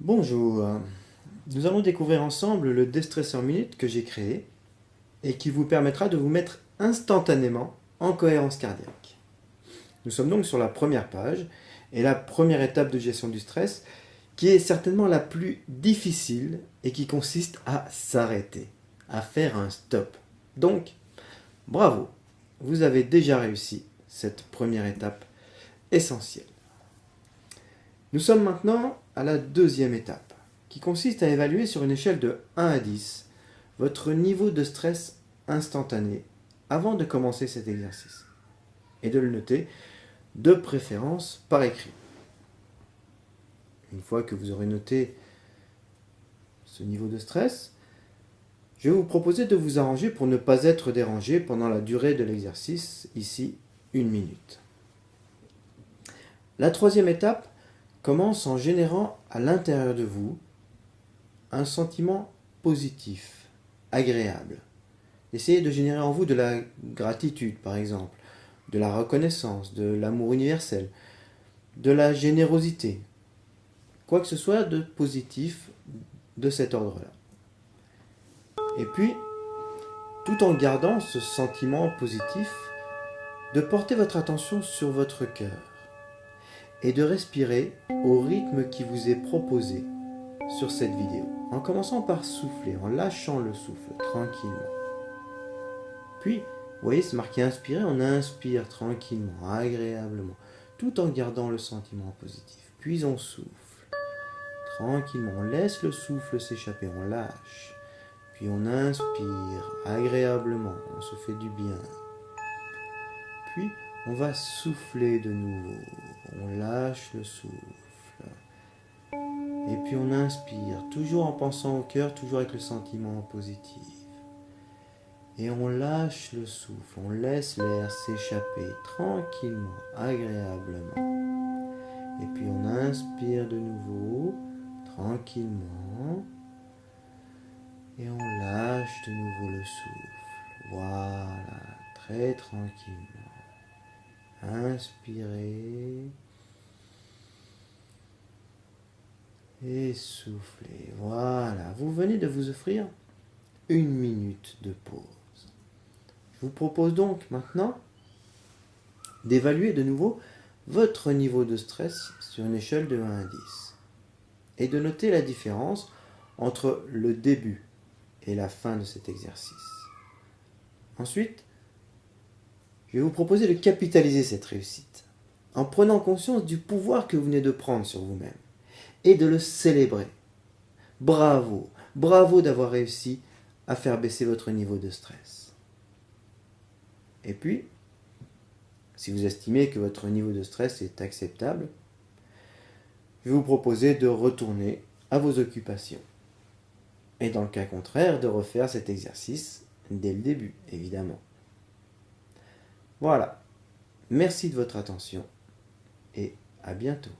Bonjour, nous allons découvrir ensemble le déstresseur minute que j'ai créé et qui vous permettra de vous mettre instantanément en cohérence cardiaque. Nous sommes donc sur la première page et la première étape de gestion du stress qui est certainement la plus difficile et qui consiste à s'arrêter, à faire un stop. Donc, bravo, vous avez déjà réussi cette première étape essentielle. Nous sommes maintenant à la deuxième étape, qui consiste à évaluer sur une échelle de 1 à 10 votre niveau de stress instantané avant de commencer cet exercice, et de le noter de préférence par écrit. Une fois que vous aurez noté ce niveau de stress, je vais vous proposer de vous arranger pour ne pas être dérangé pendant la durée de l'exercice, ici 1 minute. La troisième étape commence en générant à l'intérieur de vous un sentiment positif, agréable. Essayez de générer en vous de la gratitude, par exemple, de la reconnaissance, de l'amour universel, de la générosité, quoi que ce soit de positif de cet ordre-là. Et puis, tout en gardant ce sentiment positif, de porter votre attention sur votre cœur et de respirer au rythme qui vous est proposé sur cette vidéo, en commençant par souffler, en lâchant le souffle tranquillement. Puis, vous voyez, c'est marqué inspirer, on inspire tranquillement, agréablement, tout en gardant le sentiment positif. Puis on souffle tranquillement, on laisse le souffle s'échapper, on lâche. Puis on inspire agréablement, on se fait du bien. Puis on va souffler de nouveau, on lâche le souffle. Et puis on inspire, toujours en pensant au cœur, toujours avec le sentiment positif. Et on lâche le souffle, on laisse l'air s'échapper tranquillement, agréablement. Et puis on inspire de nouveau, tranquillement. Et on lâche de nouveau le souffle. Voilà, très tranquillement. Inspirez. Et soufflez. Voilà, vous venez de vous offrir 1 minute de pause. Je vous propose donc maintenant d'évaluer de nouveau votre niveau de stress sur une échelle de 1 à 10 et de noter la différence entre le début et la fin de cet exercice. Ensuite, je vais vous proposer de capitaliser cette réussite en prenant conscience du pouvoir que vous venez de prendre sur vous-même et de le célébrer. Bravo, bravo d'avoir réussi à faire baisser votre niveau de stress. Et puis, si vous estimez que votre niveau de stress est acceptable, je vais vous proposer de retourner à vos occupations. Et dans le cas contraire, de refaire cet exercice dès le début, évidemment. Voilà. Merci de votre attention et à bientôt.